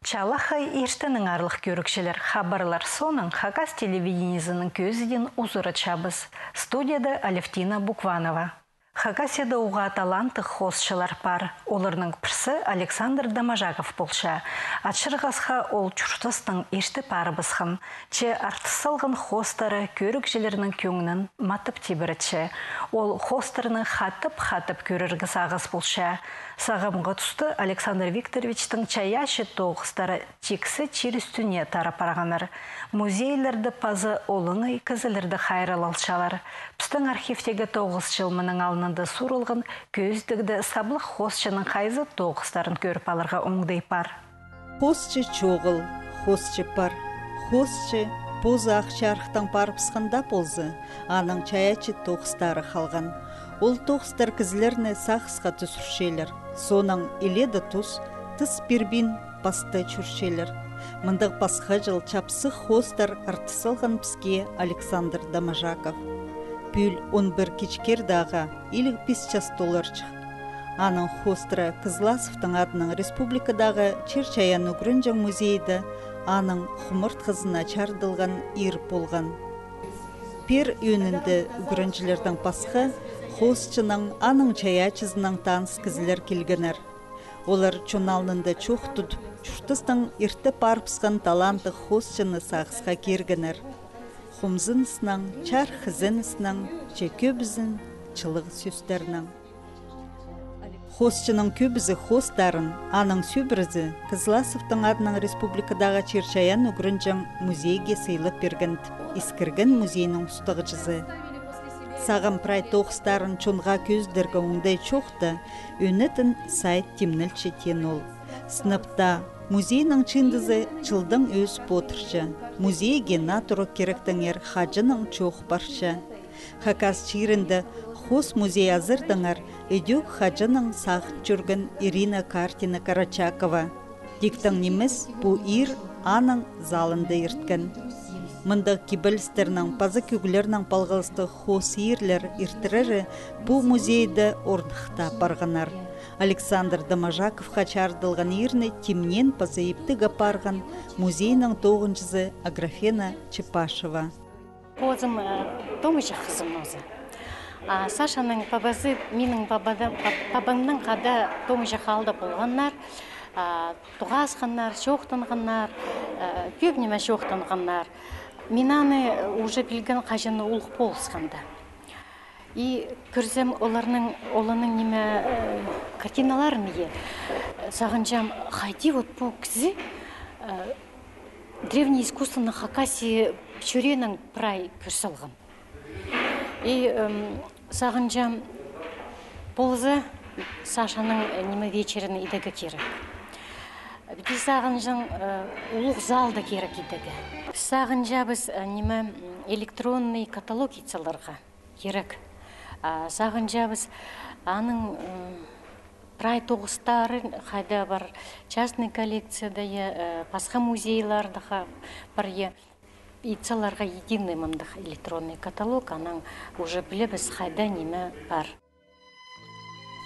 Чалахай ирштінің арлық көрікшілер хабарлар соның Хакас телевидениесінің көзіден ұзыры чабыз. Студияда Алевтина Букванова. Хакасияда уға таланты хосшылар бар. Оларның пірсі Александр Дамажаков болша. Атшырғасқа ол чұртыстың ешті пары бысқын. Че артысылғын хостары көрікшілерінің көңінің матып тебірітші. Ол хостарының хатып көріргіз ағыз болша. Сағымғы тұсты Александр Викторовичтің чаяшы тоғыстары тексі чирістіне тарапарғаныр. Музейлерді пазы олыңы кізілерді хайралалшалар. Пістің архивтегі тоғыз жылмының алынында сурылғын көздігді саблық хосшының қайзы тоғыстарын көріп алырға оңдай пар. Хосчы чоғыл, хосчы пар, хосчы позы ақчарықтан пар пысқанда болзы, аның чаячы тоғыстары қалған. Ол тоғыстар кізілеріне сақысқа түсіршелер. Соның иледі тұс, тыс бірбін басты чүршелер. Мындық басқа жыл чапсы хостар артысылған піске Александр Дамажаков. Пүл 11 кечкердаға илік 5 час доллар чық. Аның хостыры Кызласовтың адының республикадағы Черчаян Угрынжан музейді аның құмырт қызына чардылған ир болған. Пер өнінді Угрынжылердің пасқы хостчының аның чаячызының таныс кізілер келгенер. Олар чоналнында чоқ тұтып, чұртыстың ирті парпысқан таланты хостчыны сағысқа кергенер. Хумзынысынан, чар хызынысынан, көбізін, чылығы сөстерінің. Хостчының көбізі хостарын, аның сөбірізі Кызласовтың адының республикадағы Черчаян Угрынжан музейге сейліп бергент, искірген музейінің ұстығычызы. Сағым прай тоғыстарын чонға көздергі оңдай чоқты, өнетін сайт темнілші тен ол. Сыныпта музейінің чындызы чылдың өз потыршы. Музейге натуры керектіңер хажының чоқ баршы. Хакас чирінді хос музей азырдыңар өдек хажының сағыт жүргін Ирина Картина Карачакова. Диктің неміз бұ ир аның залынды ирткен. Мындық кибілістерінің пазы көгілерінің палғылысты хос ирлер иртірері бұ музейді орнықта барғанар. Александр Дамажаковқа чардылған ирні темнен пазайыпты ғапарған музейінің тоғыншызы Аграфена Чепашева. Позым томышы қызым өзі. Сашаның бабасы, менің бабамның қада томышы қалды болғаннар, тұғасқаннар, шоқтынғаннар, көбінеме шоқтынғаннар. Минаны уже білген қажыны ұлық болысқанда. И көрсем олының неме картиналарын сағынжам, қайди вот бұл кізі древний искусствоның Хакасия шүренің прай көрсілген. И сағынжам болзы Сашаның неме вечеріні идегі керек. Біз сағынжам ұлық залды керек идегі. Сағынжа біз неме электронный каталог етсілерға керек. Сағынжа біз аның прай тоғыстары қайда бар частный коллекцияда, пасха музейлардыға бар етсілерға единый мындық электронный каталог, аның уже біле біз қайда неме бар.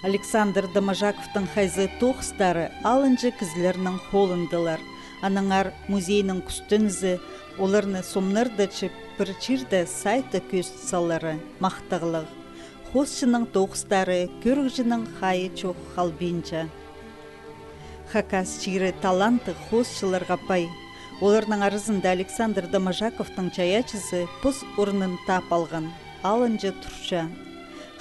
Александр Дамажаковтың хайзы тоғыстары алынжы кізлерінің қолындылар. Аныңар музейінің күстінізі, оларыны сомнырды чып, бір чирді сайты көстісалары, мақтығылық. Хосшының тоғыстары, көргжінің хайы чоқ қалбенча. Хакас чирі таланты хосшыларға пай. Оларының арызында Александр Дамажаковтың чаячызы пұз орнын тап алған, алынжы тұрша.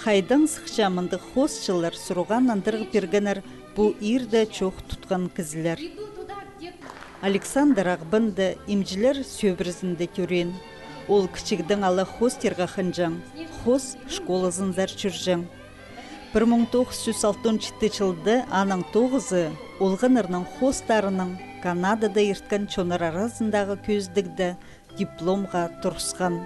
Хайдың сықшамынды хосшылар сұруған андырғы бергенер бұл ирді чоқ тұтқан кізілер. Александр Ағбынды имжілер сөбірізінде көрен. Ол кішігдің алы хостерға қынжан, хос школызындар чүржан. 1967 жылды аның тоғызы олғынырның хостарының Канадада ерткен чоныр арасындағы көздігді дипломға тұрысқан.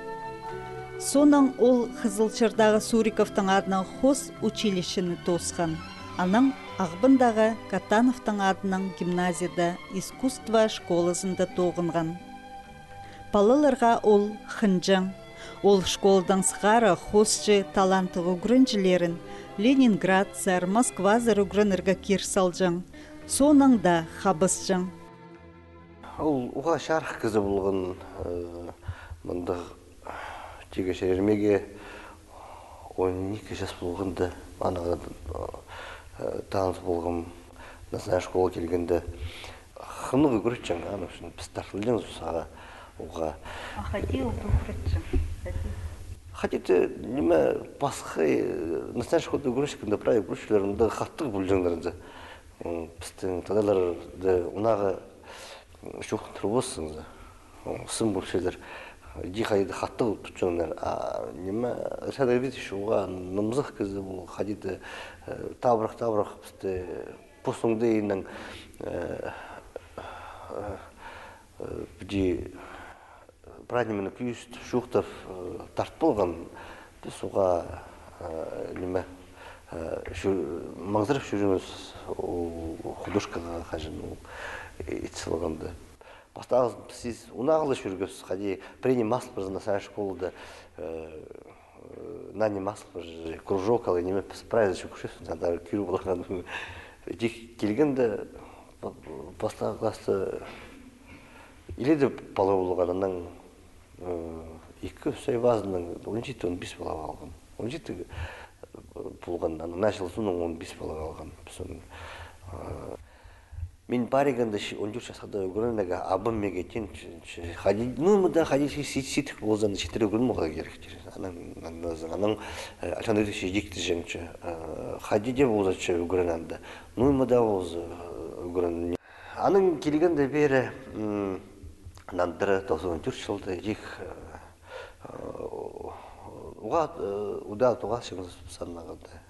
Соның ол Қызылшырдағы Суриковтың адының хос училищені тосқан. Аның Ағбындағы Катановтың адының гимназияда искусство школасында тоғынған. Балаларға ол хынжан. Ол школдан сығары хосчы таланты угрынжілерін Ленинград, Москва зар угрынырға кер салжан. Соның да хабысжан. Ол уға шарх кізі болған мұнда теге шермеге 12 жас болғанды ана таныс болған насная школа келгенде хынығы көрітчен ана үшін біз тартылден саға уға. Хади ұлды көрітчен? Хадиді неме басқы насная школда көрішкенде правил көрішілерінде қаттық бүлжеңдерінде. Біздің тадаларды ұнағы жоқ тұрбосыңыз. Сын бүлшелер дихайды қаттық тұтчыңдар. Неме сәдәбет шуға нымзық кезі бұл хадиді табырақ бізді посыңды енің бүде праднемені күйіст шуқтав тарт болған біз оға неме маңзырып жүріңіз художкаға қажын етсілғанды. Бастағыз сіз ұнағылы жүргіз, қади прені масыл бір насая школыда нани масыл бір кружок алы неме прайзы шүкішесін, сәндары күйрі болған. Келгенде бастағы класты иледі бала болғанынан 2-3 ай базының 17-15 бала алған. 17 болған, начал суның 15 бала алған. Мен бариганда 14 жасқада өгірінегі абым мегетін мұнда қадисы сетік болзаны 4 өгірін мұға керектер. Аның альтандырды жекті жеңші. Қадиде болзачы өгірінанды. Мұнда болзы өгірін. Аның келгенде бері нандыры 94 жылды ек ұда тұға шыңыз саннағанда.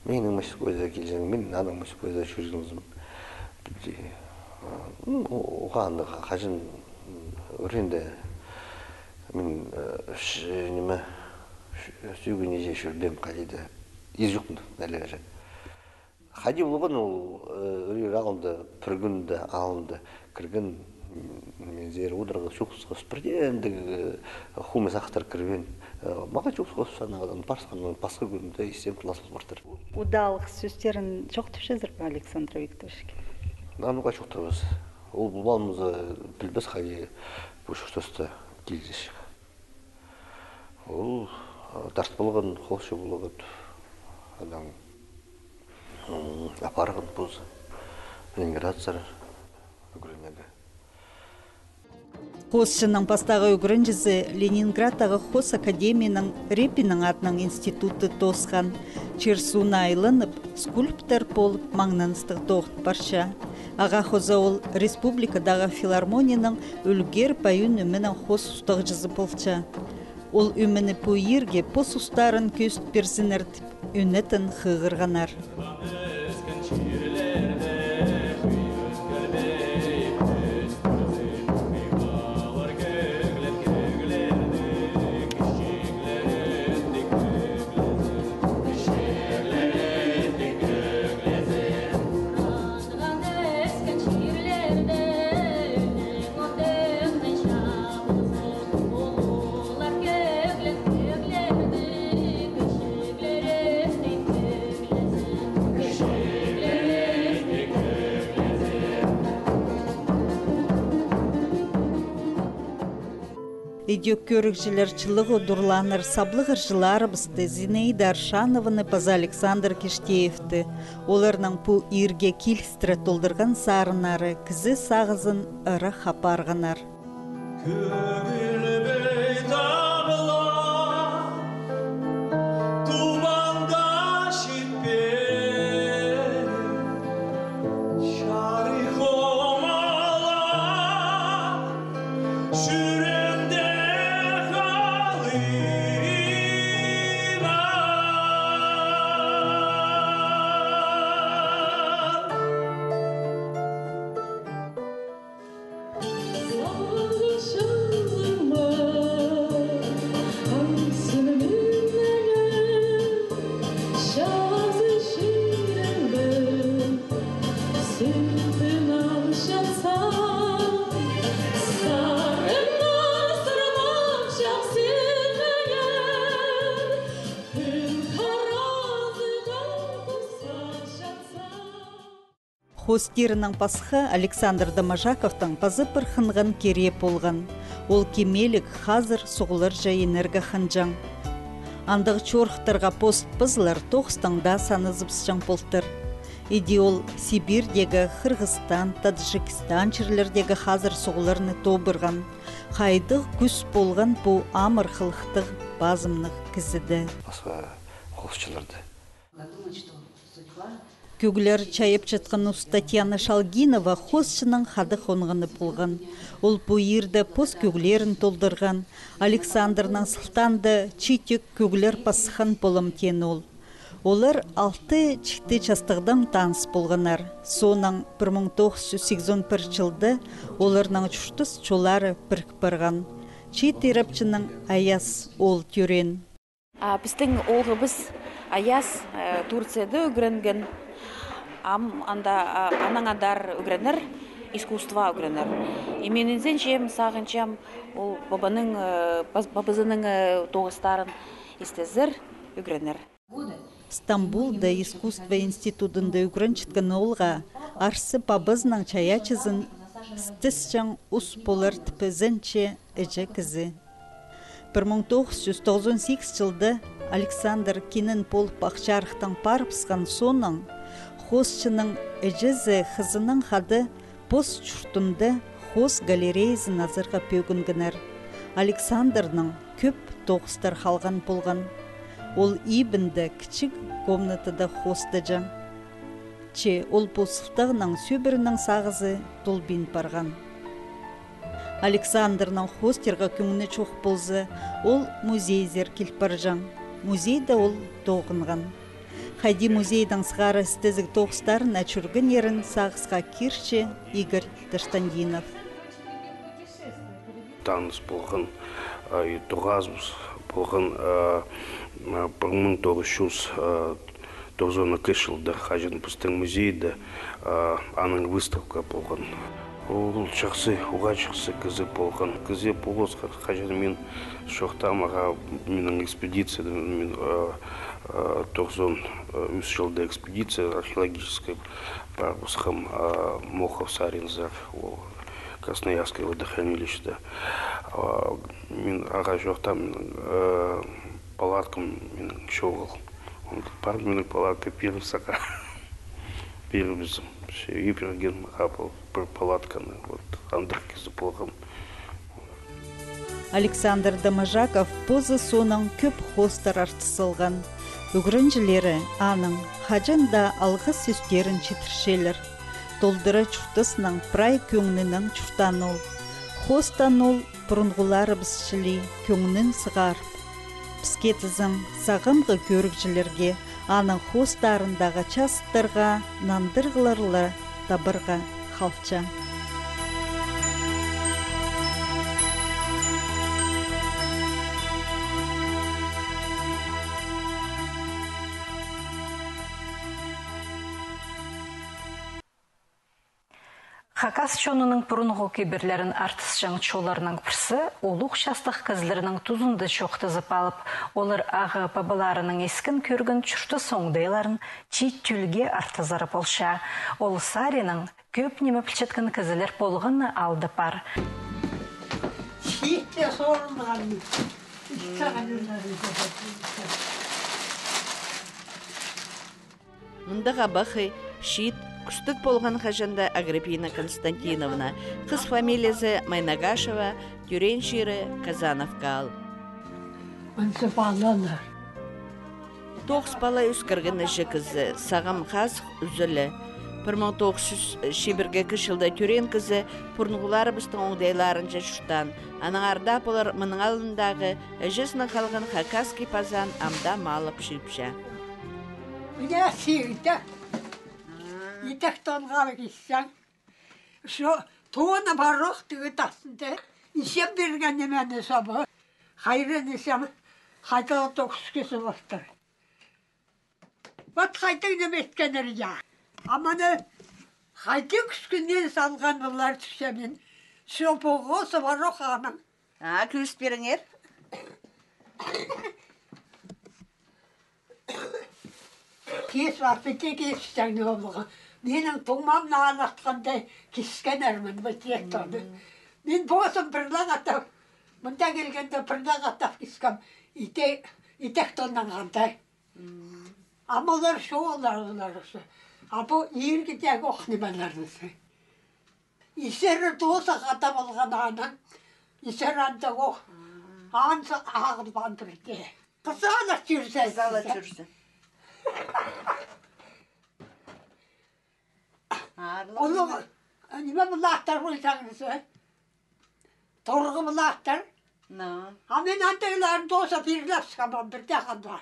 Менің мәшік келжен, мен аның мәшік ойда жүргенізім. Оғанды қажын өренде мен сүйгіне же жүрдем қадиді ез жоқынды нәлері. Қади болған ол өрер алынды, піргінді, алынды, кіргін мен зері ұдырғы шоқсыз бірдендігі хумы сақтар кірген. Маға шоқсыз санағадан барсқанын басқа көрінді есем тұласыз бартыр. Удалық сөздерін жоқ түшезір бі Александр Викторовичке? Нануға жоқ тұрбыз. Ол бұлбалымызы білбіз қай бұшықтасты келдешік. Ол дарт болған, қолшы болған, адам апарған бұз, Ленинград-сар үгірінегі. Қосшының бастағы үгірін жүзі Ленинградтағы Қос Академияның Репинің атының институты тосқан. Черсуна айлынып, скульптор болып маңнаныстық тоғыт барша. Аға қоза ол республикадағы филармонияның өлгер байын үмінің қос ұстық жүзі болча. Ол үміні пойырге пос ұстарын көст персініртіп, үнетін қығырғанар. Идек көрікжілер чылығы дурланыр саблығыр жыларыбысты Зинаида Аршанованы паз Александр Киштеевті. Оларның пу ирге килстірі толдырған сарынары кізі сағызын ұры қапарғанар. Хостерінің пасқы Александр Дамажаковтың пазы пырхынған кере болған. Ол кемелік қазір соғылыр жай энерго ханжан. Андық чорықтарға пост пызлар тоқстаңда санызып жан болтыр. Идеол Сибирдегі, Қырғызстан, Таджикистан жерлердегі қазір соғыларыны тобырған. Қайдық күс болған бұл амыр қылықтық базымнық кізіді. Басқа қолшыларды. Көгілер чайып жатқан Татьяна Шалгинова хосшының хады қонғаны болған. Ол бұйырды пос көгілерін толдырған. Александрның сылтанды читек көгілер пасыхан болым кен ол. Олар 6 чикті частығдам таныс болғанар. Соның 1981 жылды оларның чүштіс чолары бірк барған. Чит ерапчының Аяс ол түрен. Біздің олғыбыз Аяс Турцияда үгірінген. Анаңадар үгірінір, искусства үгірінір. Именінзен сағыншам ол бабызының тоғыстарын істезір үгірінір. Стамбулда искусство институтында үгірін чіткін олға арсы бабызның чаячызын стісчан ұс болар тіпізінче әжі кізі. 1998 жылды Александр Кинін болып бақчарықтан парыпсқан соның хосшының әжізі қызының хады бос чүртімді хос галереязы назарға пөгінгінер. Александрның көп тоғыстар қалған болған. Ол ибінді кішік комнатада хосты жан. Ол посылтығының сөбірінің сағызы долбин барған. Александрның хостерға көңіні чоқ болзы, ол музейзер келіп бар жан. Музейді ол тоғынған. Қайди музейдің сығары стезік тоғыстарын әчүргін ерін сағызға кирші Игорь Таштандинов. Таныс болған, тұғазбыз болған 1992 жылда қажын біздің музейді аның выставка болған. Ол жақсы, оға жақсы кізі болған. Кізі болғызға қажын мен шоқтамаға менің экспедицияда, мен 93 жылда экспедиция археологическая бар бұсқым Мохов Саринзар, Красноярское водохранилище. Мен аға жоқтам палаткам менің шоғыл. Бар менің палатка періп сақа. Періп Иперген апал бір палатканы андыр кезі болған. Александр Дамажаков позы соның көп хостар артысылған. Үгірінжілері аның хажында алғы сөздерін четіршелер. Толдыры чүртысының прай көңнінің чүртан ол. Хостан ол бұрынғылары бізшілі көңнің сығарып. Піскетізім сағымғы көрікжілерге аның хостарындағы частырға, нандырғыларлы табырға қалча. Хакас чонының бұрынғы кеберлерін артысжан чоларының бірсі олық шастық кізлерінің тұзынды шоқтызып алып, олар ағы бабаларының ескін көргін чүрті соңдайларын чит түлге артызары болша. Ол Саринің көп немі пілчеткін кізілер болғыны алды бар. Мұндаға бақы шит күстік болған қажында Агриппина Константиновна, қыз фамилиясы Майнагашева, түрен жері Казановқа ал. Тоғыз бала өскіргіні жекізі, сағам қаз үзілі. 1902 жылда түрен кізі пұрнығылары біздің оңдайларынша жүштан. Аның ардап олар мұның алындағы әжесінің қалған Хакасский пазан амда малып шүпші. Итек тонғалы кессен, туыны барық түгі тасынды, исем берген немені сабы, қайрын исем қайталы тоқсы кесі бастыр. Бат қайты неметкенер я. Аманы қайты күскінен салған бұлар түсемен, сөпоғысы барық аның. Күс беріңер? Кес вақыты кесістен олығы. Менің тұңмамны анақтқандай кескенермін бәтияқтаны. Мен босым бірлаң атап, мұнда келгенде бірлаң атап кескем, итектоннан қандай. Амалар шоғылар осы. Абы ергідегі оқнымаларысы. Исері доса қата болған анын, исері анда оқ, ансы ағыл бандырды. Қызала жүрсе. Қызала жүрсе. Оның, неме бұлақтар қойсаңызы? Торғы бұлақтар. Амен андағыларын доса бірлеп шығамын бірде қанда.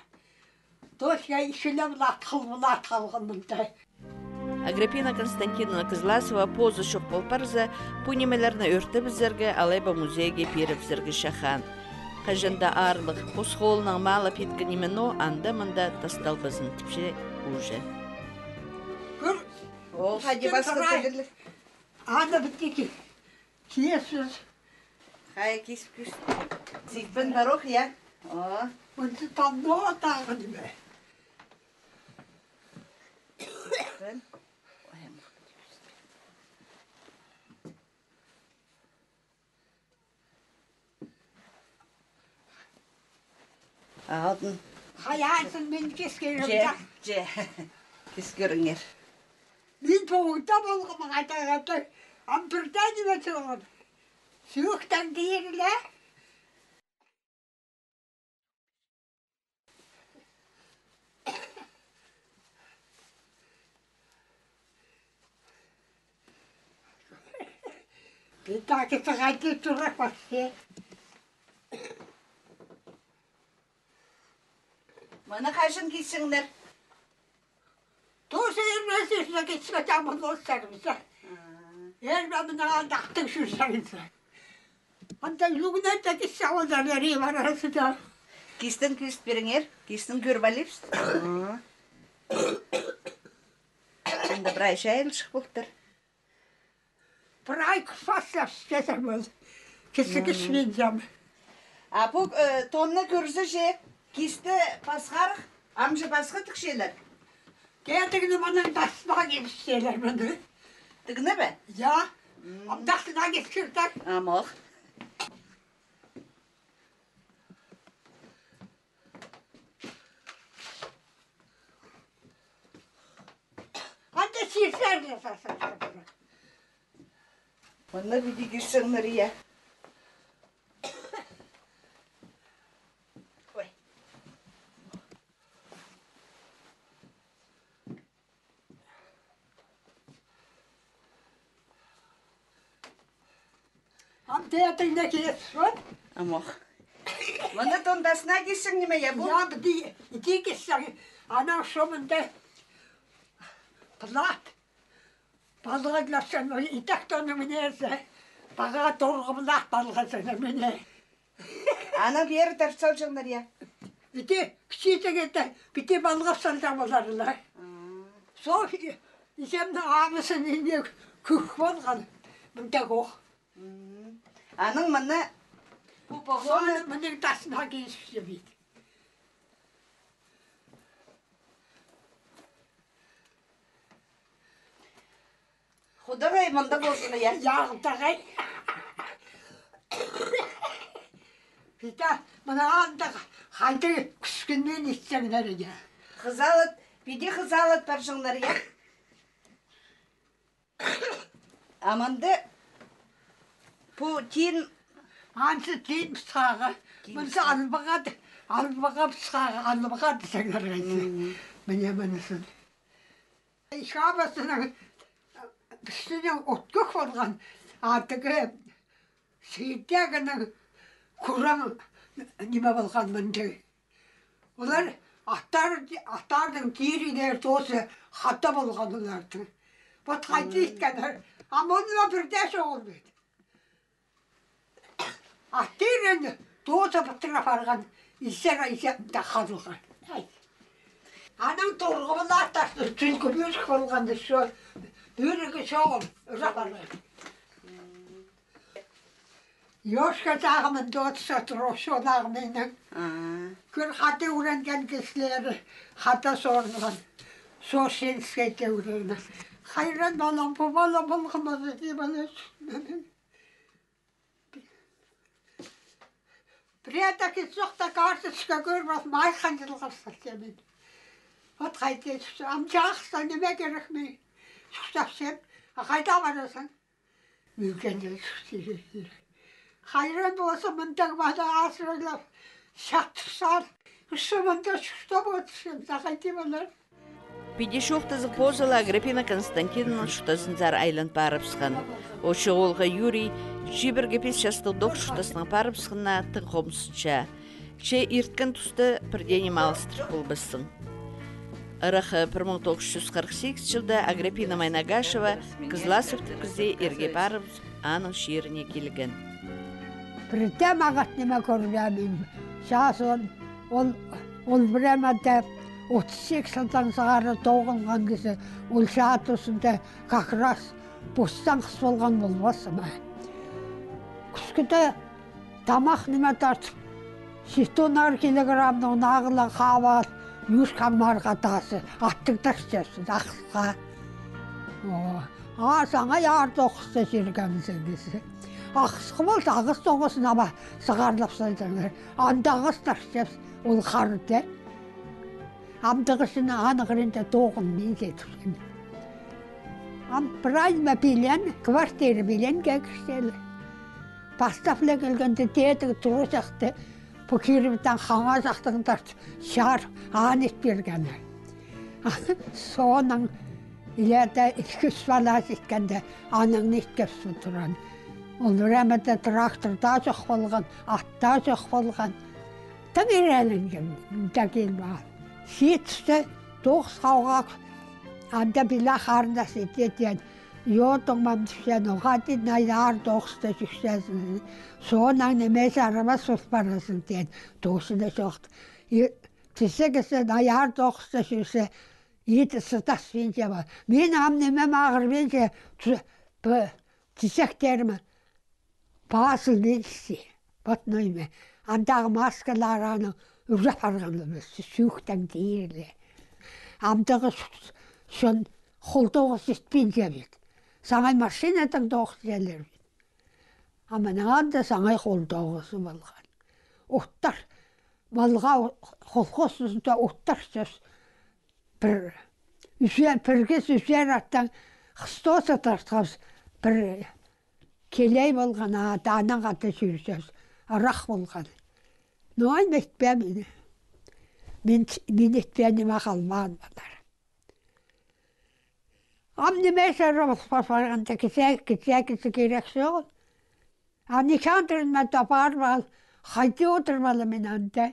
Досыға ішілі бұлақ, қыл бұлақ қалғын мұндай. Агриппина Константиновна Кызласова позы шоқ болпарза, пунемелерні өрті бізерге, алайба музейге періп зіргі шахан. Қажында арлық, қосқолының малы петкен именно анда-мында тастал бізін тіпше уже. Ол қади басқа көдірлік. Анда біттекі. Киесіз. Қай кес-күс. Зикпен бароқ, я? Мұнсы тамно тағын ме. Алдын. Қаяйсын мен кескерім. Кескеріңер. Мен тоғыта болғымын қайта-қайта. Ампырдан еме соғын. Сүйіктен дейірілі. Мен тақысы қайты тұрақ басы. Мана қашын кейсіңдер? Тосы ермесесіне кетсіге тамын олсарымызы. Ермемін ағалдақтың жүрсаңызы. Анда үлгінен де кетсе олдар әрі бар арасыда. Кейстін күст беріңер? Кейстін көр балипс? Анда бір ай шайыл шық болттыр. Бір ай күфаслап істесім ол. Кесі кішінен жам. А бұл тонны көрсі же? Кисті пасқарық, амжы басқы түкшелер. Кәдігіні мұның дасына кепістелер мұны. Тігіні бі? Я, дасына кепістер. Амық. Анда сесер жасасың. Мұны бүді кешсіңдер, я. Амтеятыңда кесіп. Амық. Мұны тондасына кешсің неме, я бұл? Я, бүді кессің. Ана шомында плат. Балыға гласын, итақтаны мінезі. Баға торғы бұлақ балғасыны міне. Ана бері тарсал жаңдар, я. Біте, кішетігеді, біте балға салда боларылар. Сол, исемді амысын енде күх болған. Мұнда қоқ. Аның мұны Соны мұның тасына кейсіп жебейді. Құдағай мұнда болсын, я? Яғылтағай. Бита, мұна анда қайды күскінмен естеңдер еге. Қызалыт, биде қызалыт бар жаңдар, я? Аманды бұл тен... Ансы тен пысқағы. Мұнсы албағады пысқағы, албағады сәңдер қайды. Міне мұнысын. Шабасының үстінен өткік болған артығы сейттегінің құран неме болған мұнды. Олар аттардың тиірінер тосы хатта болған олардың. Бұт қайды еткендер. Ама онына бірде соғылмайды. Аттырын тосы бұттыра барған исер-исерінде қалылған. Аның торғы бұл аттасы түлкі бөлік болғанды сол. Бөлігі соғыл, ұзақарлар. Yoshka dagımın doğrusu troşu dağımının. Kür hatı öğrengen kişileri hata sorunlar. Sosyal skete öğrenir. Хайран балам, bu bala bulgamadı diye bana Priyatak çok karşı çıkıyor, bak maykancılık hastası. Ot kaydı, amcaksan ne gerek mi? Çıksam, kayda varasın. Mümkünler çıkıyor. Hayran olsa mıntık bana asırlar, şartışlar, ışımında çıktı bu tüşüm, sakaydı bunlar. Пидешохтазы позала Агриппина Константиновна шутасынзар айлан парыпсхан. Ошо олға Юрий жибірге пес шастылдық шутасына парыпсхына тың қомсыча. Че ирткен тұсты бірдені малыстыр болбысын. Ырақы 1948 жылда Агриппина Майнагашева Кызласов түкізе ерге парыпс аның шиіріне келген. Бірте мағат неме көргенім. Шас ол біремәді 38 жылдан сағары тоғылған кесі ол шаат осында как раз бостан қыс болған болмасы ма. Күскіде тамақ неме тартып, 16 килограммның нағылы қабал, юшқан марғатасы, аттықтар істерсіз, ақысқа. Саңа ярды оқысты жүргенізі кесі. Ақысқы болды, ағыс тоғысын ама сығарлап сайдыңыр. Андағыстар істерсіз, ол қарыды. Амдығысына анығырында тоғын мен кетірген. Бір айма билен, квартиры билен кәкірселі. Бастапла келгенде дедігі тұру жақты, бұл керімден қаңа жақтығын тартып, шар анет бергені. Соның илерді 2-3 бала жеткенде аның неткепсі тұран. Ол өремеді тракторда жоқ болған, атта жоқ болған. Тың ерелінген, дәкел бар. Сетісті 9 қауға анда біла қарындас етеден, йотыңмам түшен, оға дейін айдар 9-та жүксәсін. Соның немесе арама сұлт барасын ден, 9-да жоқты. Тісігісін айдар 9-та жүксе, еті сұтас бенже бар. Мен ам немем ағыр бенже тісектерімі басыл бенжісі, бұтнойме. Андағы маскаларының үріп арғанымыз, сүйіктен дейірлі. Амдағы шын қолдоғы сетпен жебет. Саңай машинатын доғыз елер бет. Аманағанда саңай қолдоғысы болған. Оқтар, малға қолқосында оқтар сөз біргіз үзер аттан қыстосы тартқыз бір келей болған аның аты жүрсөз, арақ болған. Нойн етпе мені. Мен етпенім ақалмаған балар. Амнемесе барғанда кісі керек соғын. Никандырын мен тапар бол, қайты отырмалы мен анда.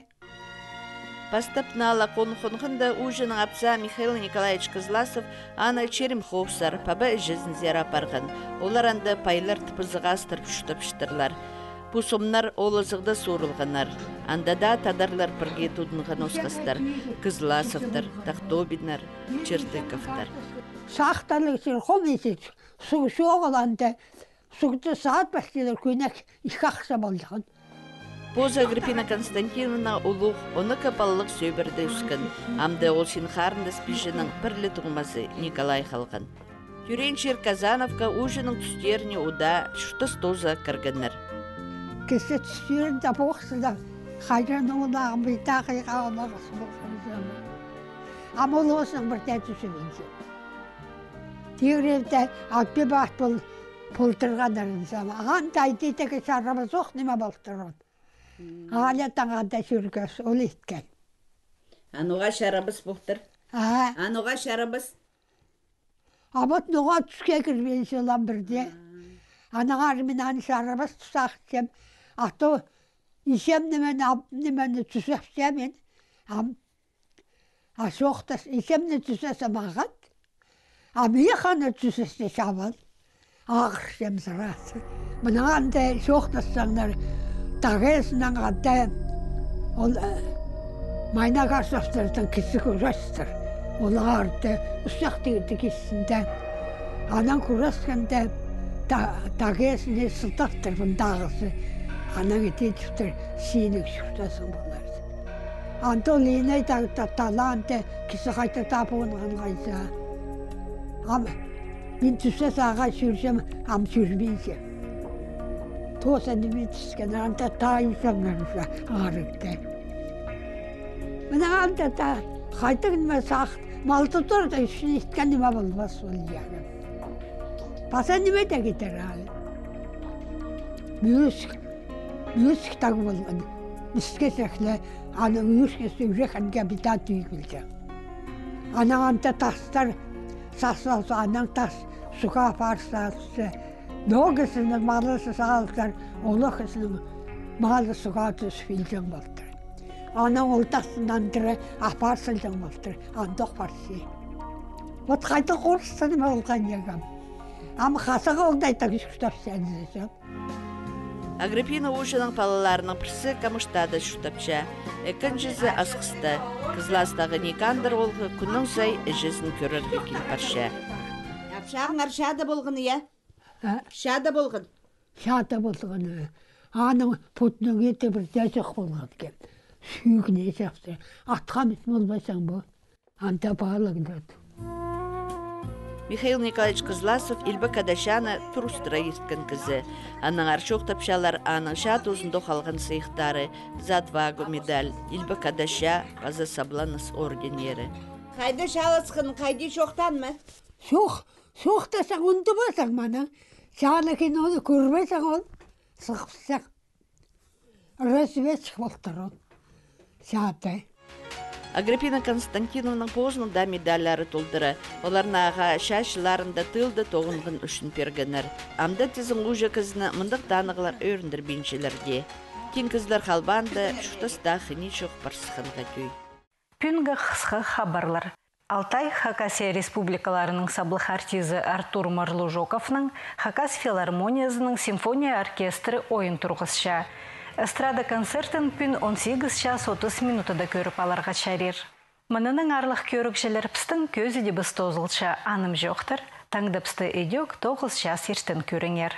Поступнала конхонхында ужының апса Михаил Николаевич Кызласов аны Черемховсар паба жизнзера парған. Олар анда пайлар тыпызыға астырып шутапштырлар. Бұл сомнар олызығда сорылғанар. Андада тадарлар бірге тудынған осқастар. Кызласовтар, Тахтобинар, Чертыковтар. Сақталық сен қом есет. Суғы соғыланды. Суғыды сағат бәстелер көнек ишқақса болдығын. Поза Агриппина Константиновна улух, оны капаллық сөйбірді үскін. Амды ол сен қарындас бішінің бірлі тұғмасы Николай қалған. Юренчер Казановка ужының түстеріне уда шұтыс тоза кіргінір. Кісі түстерін да боқсыда қайран оғылағын бейтақы қағылағысы болған жамы. Амол осының бір тәтісі бенсе. Тегіревді алпе бақ бұл пұлтырғандарын жамы. Аған тайтетекі шаррама соқ неме болтырған. Ағалеттен ғанда жүргөс, ол еткен. Ануға шарабыз бұқтыр? Ануға шарабыз? Абыт нұға түске кірбен солан бірде. Анағар мен аны шарабыз тұсақ сем. Ато ишем немені түсек семен. Соқтас ишемні түсесем ағат. Мейханы түсесте шабал. Ағыр сем сырасы. Мұнағанда соқтассаңдар тағесінен ғадда ол Майнагашевтердің кісі көрестір. Ол ағарды ұсақтығыды кесінде. Анан көрескенде тағесіне сылтақтыр бұндағысы. Анан ететіптір сиінік шүктасын боларды. Антол еней таланты кісі қайта тапуынған қайса. Мен түссе саға жүрсем, ам жүрмейсе. Тосан деме түскен, анта тайсаңарса арықты. Мына анта та қайтығын ма сақ, малты тұрды үшін есткен неме болмас ол яғым. Баса неме де кетер алы. Мүйісік тағы болған. Біске сәқлі, аны үйіскесі үйрекін капитан түйік білді. Ана анта тастар, сасылсы, анан тас, суға парсасы. Доғысының малысы сағалықтар, олықысының малы суға түс білген болдыр. Ана ол тасынан түрі апарсылдың болдыр, андық парсы. Вот қайты қорыстыны болған егім. Ама қасыға оңдайта күшкітап сәнізі. Агриппина ушының палаларының пірсі камыштады шутапча. Екіншісі асқысты. Кызластағы Никандр олғы күннің сай әжесін көрерге келпарша. Шағыңар шады болғын, иә? Шады болғын? Шады болғын. Аның пұтының еті бір дәжіқ болған кен. Сүйгіне жақсы. Атқан үтін болмайсаң бұл. Анта бағалығындады. Михаил Николаевич Кызласов Илбі Кадашаны турустыра ерткен кізі. Аның аршоқ тапшалар аның шат ұзындық алған сыйықтары, за 2 медаль, Илбі Кадаша, база сабланыс орденері. Қайды шалысқын, қайды шоқтан ма? Шоқтасаң ұнды басаң мана. Шағылыкен оны көрмесаң ол, сықпысаң. Рөсібе шығып ол. Шағытай. Агриппина Константиновның позднында медальлары толдыры. Оларнаға шашыларында тылды тоғынғын үшін пергенер. Амда тізін ұжы кізіні мұндық данығылар өріндір беншілерге. Кен кізлер қалбанды, шұқтыста хыни шоқ барсықынға түй. Пүнгі қысқы хабарлар. Алтай Хакасия республикаларының саблық артизі Артур Марлужоковның Хакас филармониясының симфония оркестрі ойын тұрғызша. Эстрада концертын пүн 18 час 30 минутада көріп аларға шарир. Мұнының арлық көрікшілер пістің көзі де біз тозылша аным жоқтыр, таңдыпсты едек 9 час ертін көріңер.